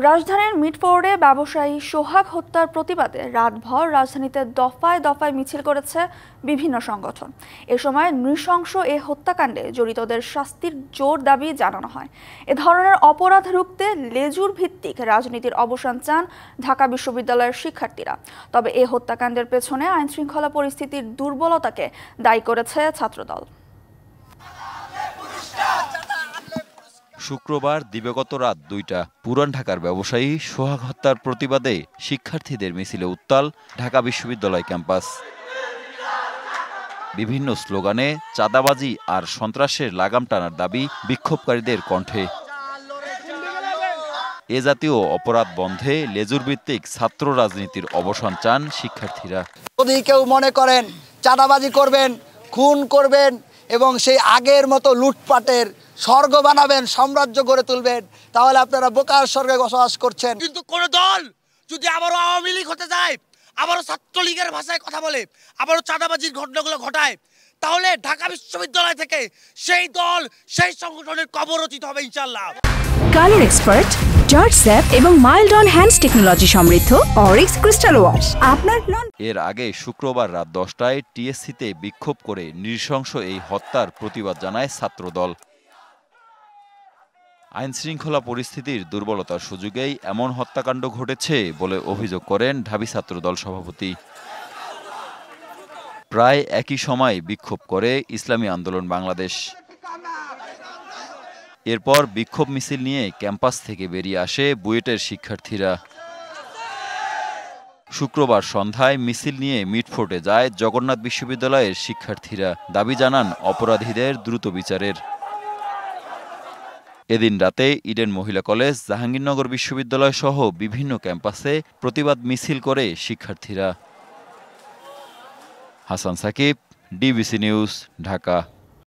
রাজধানীর মিটফোর্ডে ব্যবসায়ী সোহাগ হত্যার প্রতিবাদে রাতভর রাজধানীতে দফায় দফায় মিছিল করেছে বিভিন্ন সংগঠন। এ সময় নৃশংস এ হত্যাকাণ্ডে জড়িতদের শাস্তির জোর দাবি জানানো হয়। এ ধরনের অপরাধ রুখতে লেজুর ভিত্তিক রাজনীতির অবসান চান ঢাকা বিশ্ববিদ্যালয়ের শিক্ষার্থীরা। তবে এ হত্যাকাণ্ডের পেছনে আইনশৃঙ্খলা পরিস্থিতির দুর্বলতাকে দায়ী করেছে ছাত্রদল। শুক্রবার দিবাগত রাত ২টা পুরান ঢাকার ব্যবসায়ী সোহাগ হত্যার প্রতিবাদে শিক্ষার্থীদের মিছিলে উত্তাল ঢাকা বিশ্ববিদ্যালয় ক্যাম্পাস। বিভিন্ন স্লোগানে চাঁদাবাজি আর সন্ত্রাসের লাগাম টানার দাবি বিক্ষোভকারীদের কণ্ঠে। এ জাতীয় অপরাধ বন্ধে লেজুর ভিত্তিক ছাত্র রাজনীতির অবসান চান শিক্ষার্থীরা। যদি কেউ মনে করেন চাঁদাবাজি করবেন, খুন করবেন এবং সেই আগের মতো লুটপাটের স্বর্গ বানাবেন, সাম্রাজ্য গড়ে তুলবেন, তাহলে আপনারা বোকার স্বর্গে বসবাস করছেন। কিন্তু কোন দল যদি আবারও আওয়ামী লীগ হতে যায়, আবারও ছাত্রলীগের ভাষায় কথা বলে, আবারও চাঁদাবাজির ঘটনাগুলো ঘটায়, তাহলে ঢাকা বিশ্ববিদ্যালয় থেকে সেই দল, সেই সংগঠনের কবর রচিত হবে ইনশাআল্লাহ। কালার এক্সপার্ট, জর্জ স্যাপ এবং মাইল্ড অন হ্যান্ডস টেকনোলজি সমৃদ্ধ অরিক্স ক্রিস্টাল ওয়াশ আপনার। এর আগে শুক্রবার রাত 10টায় টিএসসিতে বিক্ষোভ করে নৃশংস এই হত্যার প্রতিবাদ জানায় ছাত্রদল। আইনশৃঙ্খলা পরিস্থিতির দুর্বলতার সুযোগেই এমন হত্যাকাণ্ড ঘটেছে বলে অভিযোগ করেন ঢাবি ছাত্রদল সভাপতি। প্রায় একই সময় বিক্ষোভ করে ইসলামী আন্দোলন বাংলাদেশ। এরপর বিক্ষোভ মিছিল নিয়ে ক্যাম্পাস থেকে বেরিয়ে আসে বুয়েটের শিক্ষার্থীরা। শুক্রবার সন্ধ্যায় মিছিল নিয়ে মিটফোর্ডে যায় জগন্নাথ বিশ্ববিদ্যালয়ের শিক্ষার্থীরা। দাবি জানান অপরাধীদের দ্রুত বিচারের। এদিন রাতে ইডেন মহিলা কলেজ, জাহাঙ্গীরনগর বিশ্ববিদ্যালয় সহ বিভিন্ন ক্যাম্পাসে প্রতিবাদ মিছিল করে শিক্ষার্থীরা। Hasan Sakib, DBC news, Dhaka.